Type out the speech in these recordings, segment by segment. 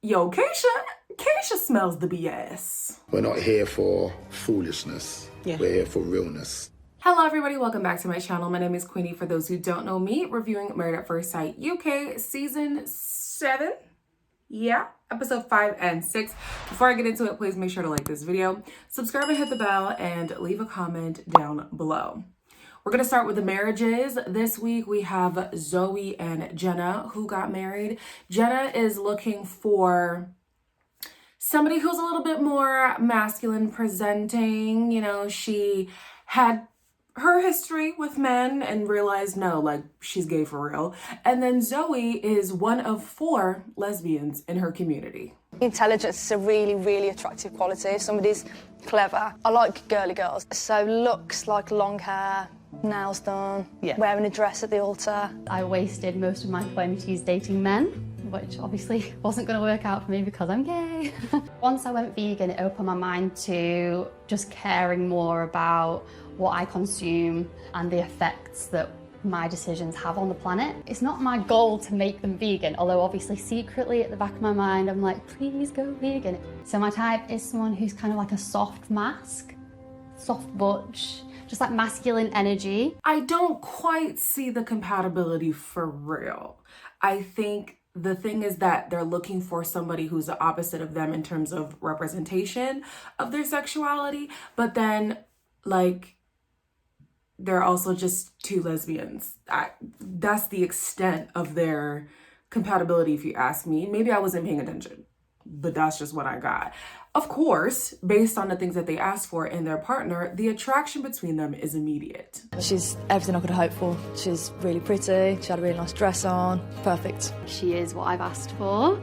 Yo, Kisha smells the BS. We're not here for foolishness. Yeah. We're here for realness. Hello everybody, welcome back to my channel. My name is Queenie. For those who don't know me, reviewing Married at First Sight UK season 7. Yeah, episode 5 and 6. Before I get into it, please make sure to like this video, subscribe and hit the bell, and leave a comment down below. We're going to start with the marriages. This week we have Zoe and Jenna who got married. Jenna is looking for somebody who's a little bit more masculine presenting. You know, she had her history with men and realized, no, like, she's gay for real. And then Zoe is one of 4 lesbians in her community. Intelligence is a really, really attractive quality. If somebody's clever, I like girly girls. So looks like long hair, nails done, wearing a dress at the altar. I wasted most of my 20s dating men, which obviously wasn't going to work out for me because I'm gay. Once I went vegan, it opened my mind to just caring more about what I consume and the effects that my decisions have on the planet. It's not my goal to make them vegan, although obviously secretly at the back of my mind, I'm like, please go vegan. So my type is someone who's kind of like a soft mask, soft butch, just like masculine energy. I don't quite see the compatibility for real. I think the thing is that they're looking for somebody who's the opposite of them in terms of representation of their sexuality, but then like they're also just 2 lesbians. That's the extent of their compatibility, if you ask me. Maybe I wasn't paying attention, but that's just what I got. Of course, based on the things that they asked for in their partner, the attraction between them is immediate. She's everything I could hope for. She's really pretty, she had a really nice dress on, perfect. She is what I've asked for.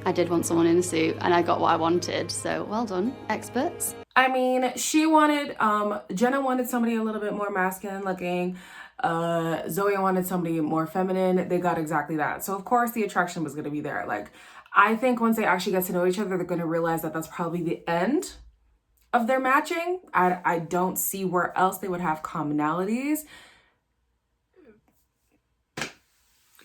I did want someone in a suit and I got what I wanted, so well done, experts. I mean, she wanted, Jenna wanted somebody a little bit more masculine looking. Zoe wanted somebody more feminine. They got exactly that. So of course the attraction was going to be there. Like, I think once they actually get to know each other, they're going to realize that that's probably the end of their matching. I don't see where else they would have commonalities.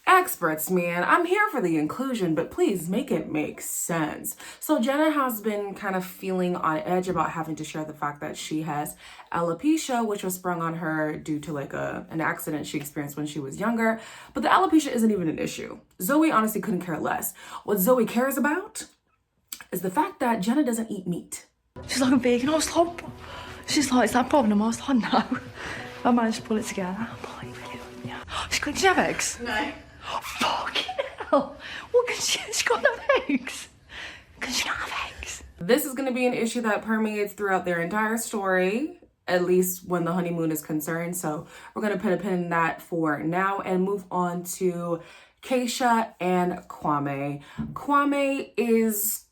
Experts, man. I'm here for the inclusion, but please make it make sense. So Jenna has been kind of feeling on edge about having to share the fact that she has alopecia, which was sprung on her due to like an accident she experienced when she was younger. But the alopecia isn't even an issue. Zoe honestly couldn't care less. What Zoe cares about is the fact that Jenna doesn't eat meat. She's like a vegan. I was like, she's like, is that a problem? I was like, no. I managed to pull it together. I'm like, really? Yeah. Did she have eggs? No. Oh, fucking hell. What can she's got no eggs? Can she not have eggs? This is going to be an issue that permeates throughout their entire story, at least when the honeymoon is concerned. So we're going to put a pin in that for now and move on to Kisha and Kwame. Kwame is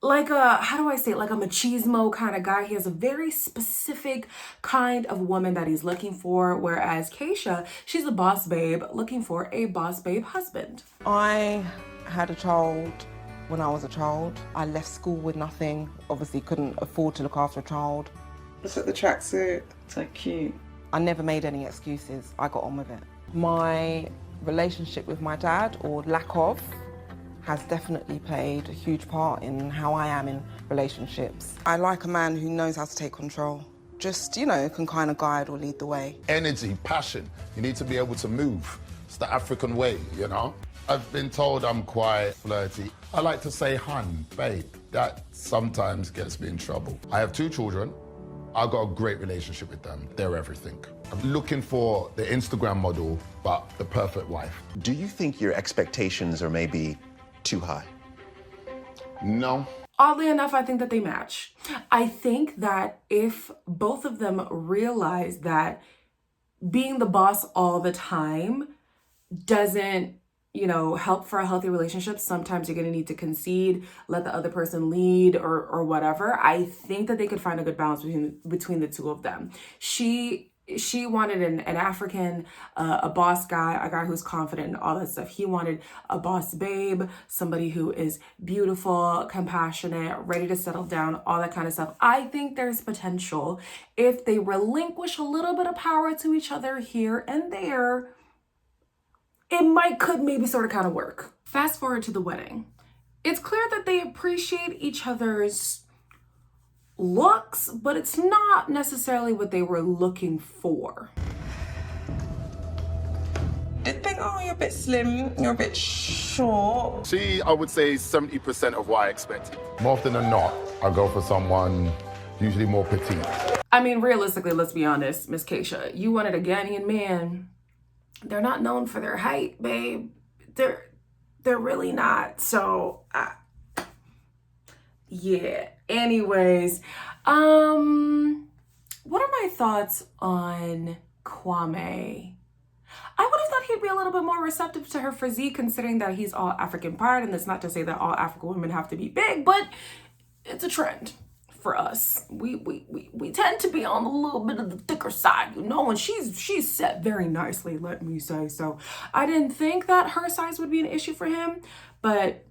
like a, how do I say it, like a machismo kind of guy. He has a very specific kind of woman that he's looking for, whereas Kisha, she's a boss babe looking for a boss babe husband. I had a child when I was a child. I left school with nothing, obviously couldn't afford to look after a child. Look at the tracksuit, so cute. I never made any excuses, I got on with it. My relationship with my dad, or lack of, has definitely played a huge part in how I am in relationships. I like a man who knows how to take control. Just, you know, can kind of guide or lead the way. Energy, passion. You need to be able to move. It's the African way, you know? I've been told I'm quite flirty. I like to say hun, babe. That sometimes gets me in trouble. I have 2 children. I've got a great relationship with them. They're everything. I'm looking for the Instagram model, but the perfect wife. Do you think your expectations are maybe too high? No. Oddly enough, I think that they match. I think that if both of them realize that being the boss all the time doesn't, you know, help for a healthy relationship, sometimes you're going to need to concede, let the other person lead or whatever. I think that they could find a good balance between the 2 of them. She wanted an African, a boss guy, a guy who's confident and all that stuff. He wanted a boss babe, somebody who is beautiful, compassionate, ready to settle down, all that kind of stuff. I think there's potential if they relinquish a little bit of power to each other here and there. could maybe sort of kind of work. Fast forward to the wedding. It's clear that they appreciate each other's looks, but it's not necessarily what they were looking for. Did think, oh, you're a bit slim, you're a bit short. She, I would say, 70% of what I expected. More often than not, I go for someone usually more petite. I mean, realistically, let's be honest, Miss Kisha, you wanted a Ghanaian man. They're not known for their height, babe. They're really not. So, yeah. Anyways, what are my thoughts on Kwame? I would have thought he'd be a little bit more receptive to her physique, considering that he's all African part, and that's not to say that all African women have to be big, but it's a trend for us. We tend to be on a little bit of the thicker side, you know, and she's set very nicely, let me say. So I didn't think that her size would be an issue for him, but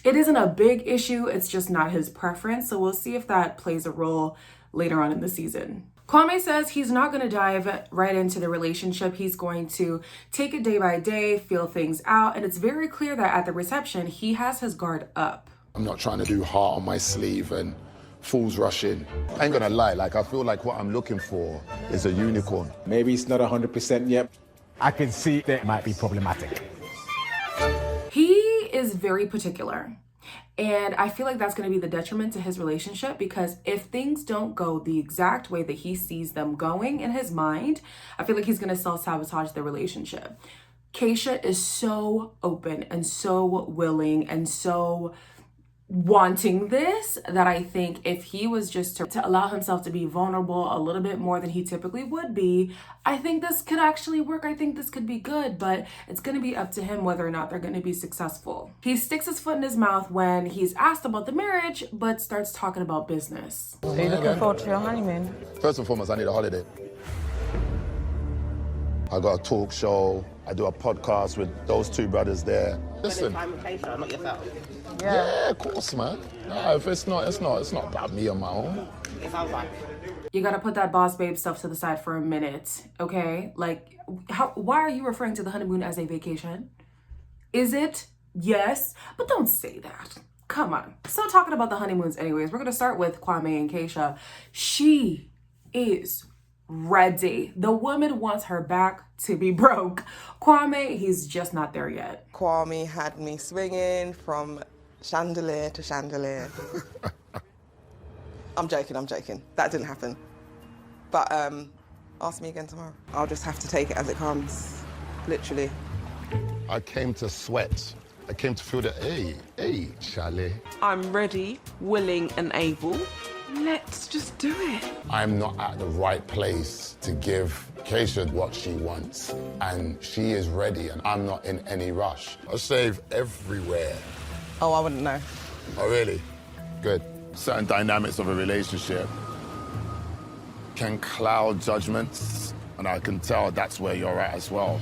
it isn't a big issue. It's just not his preference. So we'll see if that plays a role later on in the season. Kwame says he's not going to dive right into the relationship. He's going to take it day by day, feel things out. And it's very clear that at the reception, he has his guard up. I'm not trying to do heart on my sleeve and fools rush in. I ain't gonna lie, like I feel like what I'm looking for is a unicorn. Maybe it's not 100% yet. I can see that it might be problematic. He is very particular. And I feel like that's going to be the detriment to his relationship, because if things don't go the exact way that he sees them going in his mind, I feel like he's going to self-sabotage the relationship. Kisha is so open and so willing and so wanting this that I think if he was just to allow himself to be vulnerable a little bit more than he typically would be, I think this could actually work. I think this could be good, but it's going to be up to him whether or not they're going to be successful. He sticks his foot in his mouth when he's asked about the marriage, but starts talking about business. Are you looking forward to your honeymoon? First and foremost, I need a holiday. I got a talk show. I do a podcast with those two brothers there. Listen. Not yourself. Yeah, of course, man. No, if it's not about me on my own. It sounds like. You gotta put that boss babe stuff to the side for a minute, okay? Like, why are you referring to the honeymoon as a vacation? Is it? Yes, but don't say that. Come on. Still talking about the honeymoons anyways. We're gonna start with Kwame and Kisha. She is ready. The woman wants her back to be broke. Kwame, he's just not there yet. Kwame had me swinging from chandelier to chandelier. I'm joking. That didn't happen. But ask me again tomorrow. I'll just have to take it as it comes, literally. I came to sweat. I came to feel that, hey, Charlie. I'm ready, willing and able. Let's just do it. I'm not at the right place to give Kisha what she wants. And she is ready and I'm not in any rush. I shave everywhere. Oh, I wouldn't know. Oh, really? Good. Certain dynamics of a relationship can cloud judgments, and I can tell that's where you're at as well.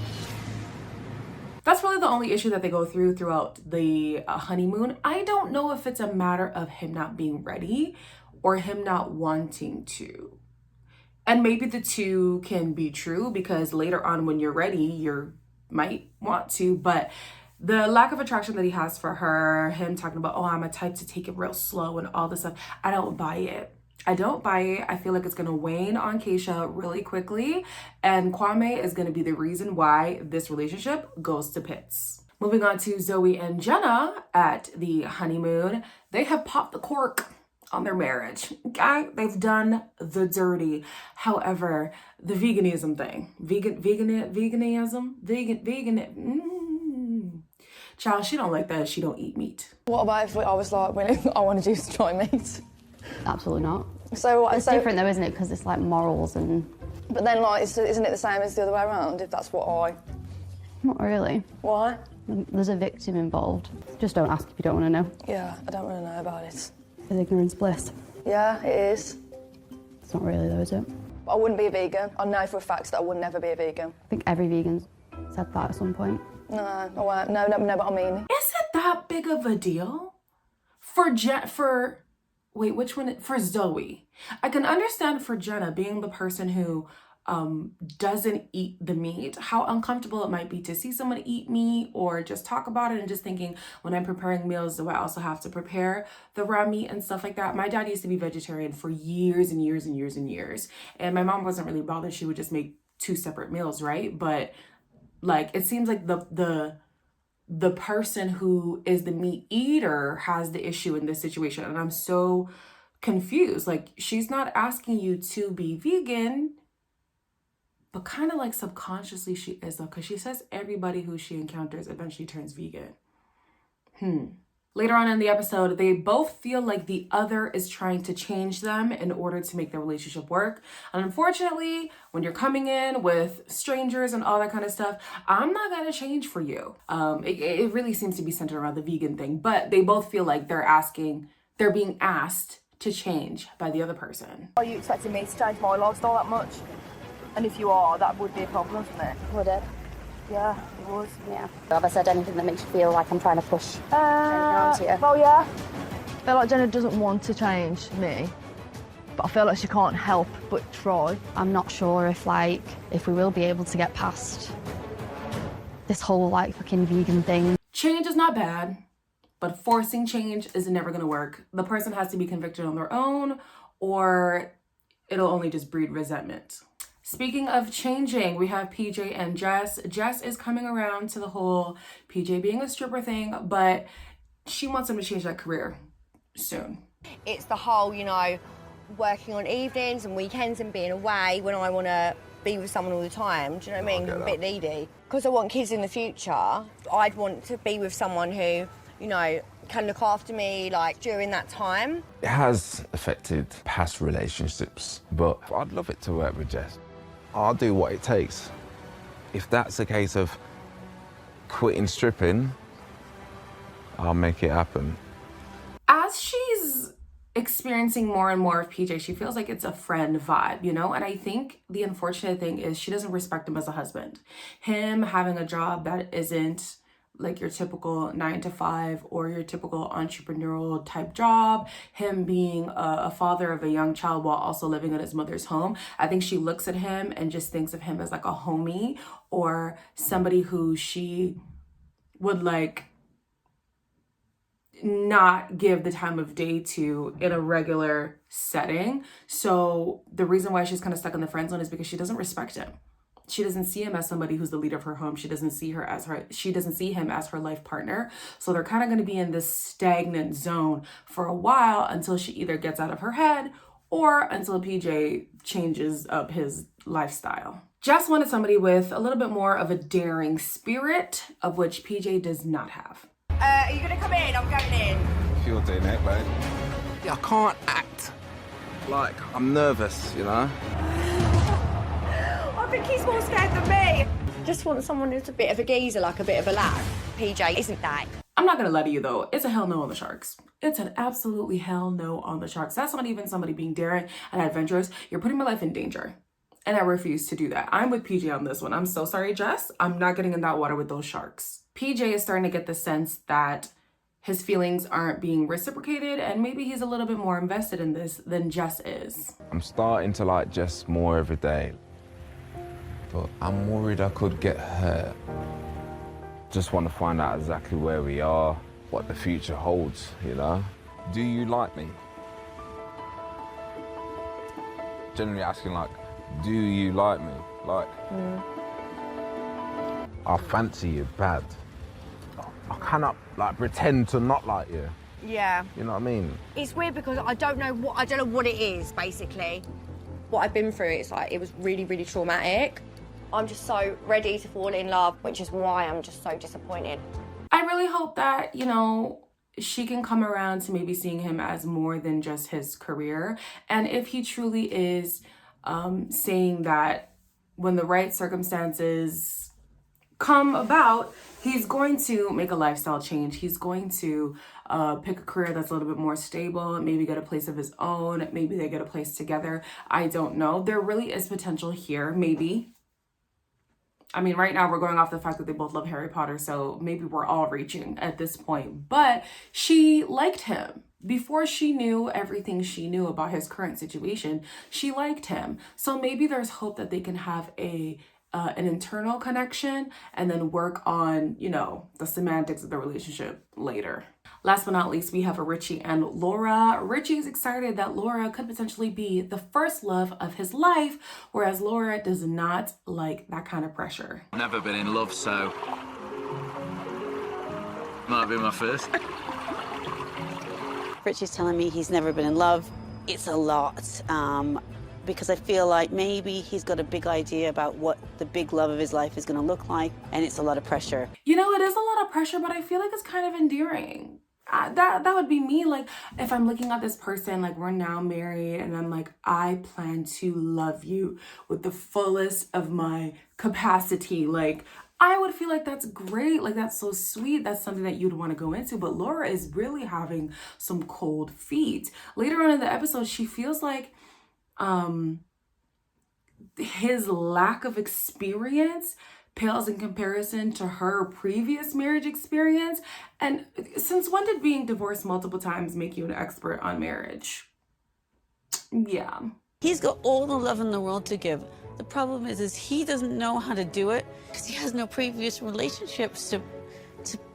That's really the only issue that they go throughout the honeymoon. I don't know if it's a matter of him not being ready or him not wanting to. And maybe the two can be true, because later on when you're ready, you might want to, but the lack of attraction that he has for her, him talking about, oh, I'm a type to take it real slow and all this stuff, I don't buy it. I feel like it's going to wane on Kisha really quickly, and Kwame is going to be the reason why this relationship goes to pits. Moving on to Zoe and Jenna at the honeymoon. They have popped the cork on their marriage. Okay? They've done the dirty. However, the veganism thing, child, she don't like that. She don't eat meat. What about if I was like, willing, I wanted you to try meat? Absolutely not. So It's different though, isn't it? Because it's like morals and... But then, like, isn't it the same as the other way around, if that's what I... Not really. Why? There's a victim involved. Just don't ask if you don't want to know. Yeah, I don't want to know about it. Is ignorance bliss? Yeah, it is. It's not really though, is it? I wouldn't be a vegan. I know for a fact that I would never be a vegan. I think every vegan's said that at some point. No, I won't. No, but I mean... Is it that big of a deal? For Zoe. I can understand for Jenna being the person who doesn't eat the meat, how uncomfortable it might be to see someone eat meat or just talk about it, and just thinking, when I'm preparing meals, do I also have to prepare the raw meat and stuff like that? My dad used to be vegetarian for years and years and years and years, and my mom wasn't really bothered. She would just make 2 separate meals, right? But like, it seems like the person who is the meat eater has the issue in this situation, and I'm so confused. Like, she's not asking you to be vegan, but kind of like subconsciously she is, though, because she says everybody who she encounters eventually turns vegan. Later on in the episode, they both feel like the other is trying to change them in order to make their relationship work. And unfortunately, when you're coming in with strangers and all that kind of stuff, I'm not gonna change for you. It really seems to be centered around the vegan thing, but they both feel like they're being asked to change by the other person. Are you expecting me to change my lifestyle that much? And if you are, that would be a problem for me. Would it? Yeah, it was. Yeah. Have I said anything that makes you feel like I'm trying to push anything around to you? Well, yeah. I feel like Jenna doesn't want to change me, but I feel like she can't help but try. I'm not sure if we will be able to get past this whole fucking vegan thing. Change is not bad, but forcing change is never gonna work. The person has to be convicted on their own, or it'll only just breed resentment. Speaking of changing, we have PJ and Jess. Jess is coming around to the whole PJ being a stripper thing, but she wants him to change that career soon. It's the whole, working on evenings and weekends and being away when I want to be with someone all the time. Do you know what I mean? I'm a bit needy. Because I want kids in the future, I'd want to be with someone who, can look after me, during that time. It has affected past relationships, but I'd love it to work with Jess. I'll do what it takes. If that's a case of quitting stripping, I'll make it happen. As she's experiencing more and more of PJ, she feels like it's a friend vibe, And I think the unfortunate thing is she doesn't respect him as a husband. Him having a job that isn't like your typical 9-to-5 or your typical entrepreneurial type job, him being a father of a young child while also living in his mother's home. I think she looks at him and just thinks of him as like a homie or somebody who she would not give the time of day to in a regular setting. So the reason why she's kind of stuck in the friend zone is because she doesn't respect him. She doesn't see him as somebody who's the leader of her home. She doesn't see him as her life partner. So they're kind of going to be in this stagnant zone for a while until she either gets out of her head or until PJ changes up his lifestyle. Jess wanted somebody with a little bit more of a daring spirit, of which PJ does not have. Are you going to come in? I'm going in. If you're doing it, babe. I can't act like I'm nervous, I think he's more scared than me. Just want someone who's a bit of a geezer, like a bit of a lad. PJ isn't that. I'm not gonna lie to you though, it's a hell no on the Sharks. It's an absolutely hell no on the Sharks. That's not even somebody being daring and adventurous. You're putting my life in danger. And I refuse to do that. I'm with PJ on this one. I'm so sorry, Jess. I'm not getting in that water with those sharks. PJ is starting to get the sense that his feelings aren't being reciprocated and maybe he's a little bit more invested in this than Jess is. I'm starting to like Jess more every day, but I'm worried I could get hurt. Just want to find out exactly where we are, what the future holds, Do you like me? Generally asking do you like me? I fancy you bad. I cannot pretend to not like you. Yeah. You know what I mean? It's weird because I don't know what it is, basically. What I've been through, it was really, really traumatic. I'm just so ready to fall in love, which is why I'm just so disappointed. I really hope that, she can come around to maybe seeing him as more than just his career. And if he truly is saying that when the right circumstances come about, he's going to make a lifestyle change. He's going to pick a career that's a little bit more stable, maybe get a place of his own, maybe they get a place together. I don't know. There really is potential here, maybe. I mean, right now we're going off the fact that they both love Harry Potter, so maybe we're all reaching at this point. But she liked him before she knew everything she knew about his current situation, she liked him. So maybe there's hope that they can have an internal connection and then work on, you know, the semantics of the relationship later. Last but not least, we have a Richie and Laura. Richie is excited that Laura could potentially be the first love of his life, whereas Laura does not like that kind of pressure. Never been in love, so might be my first. Richie's telling me he's never been in love. It's a lot, because I feel like maybe he's got a big idea about what the big love of his life is going to look like, and it's a lot of pressure. You know, it is a lot of pressure, but I feel like it's kind of endearing. That would be me. Like, if I'm looking at this person, like, we're now married, and I'm like, I plan to love you with the fullest of my capacity. Like, I would feel like that's great. Like, that's so sweet. That's something that you'd want to go into. But Laura is really having some cold feet. Later on in the episode, she feels like his lack of experience pales in comparison to her previous marriage experience. And since when did being divorced multiple times make you an expert on marriage? Yeah. He's got all the love in the world to give. The problem is he doesn't know how to do it because he has no previous relationships to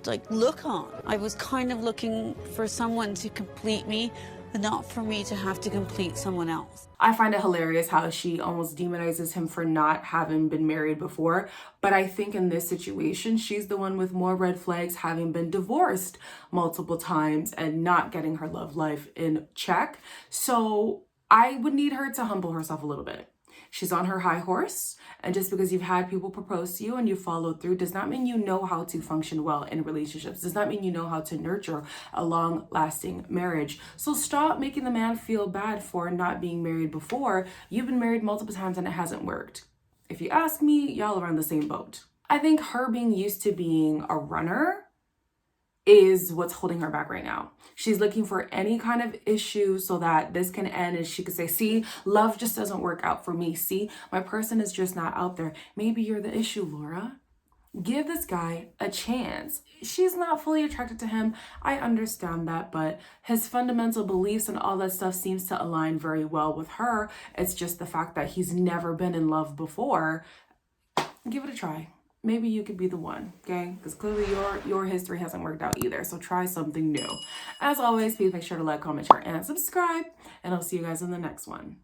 like look on. I was kind of looking for someone to complete me, but not for me to have to complete someone else. I find it hilarious how she almost demonizes him for not having been married before. But I think in this situation, she's the one with more red flags, having been divorced multiple times and not getting her love life in check. So I would need her to humble herself a little bit. She's on her high horse, and just because you've had people propose to you and you followed through does not mean you know how to function well in relationships. Does not mean you know how to nurture a long-lasting marriage. So stop making the man feel bad for not being married before. You've been married multiple times and it hasn't worked. If you ask me, y'all are on the same boat. I think her being used to being a runner is what's holding her back right now. She's looking for any kind of issue so that this can end and she could say, see, love just doesn't work out for me. See, my person is just not out there. Maybe you're the issue, Laura. Give this guy a chance. She's not fully attracted to him. I understand that, but his fundamental beliefs and all that stuff seems to align very well with her. It's just the fact that he's never been in love before. Give it a try. Maybe you could be the one, okay? Because clearly your history hasn't worked out either. So try something new. As always, please make sure to like, comment, share, and subscribe. And I'll see you guys in the next one.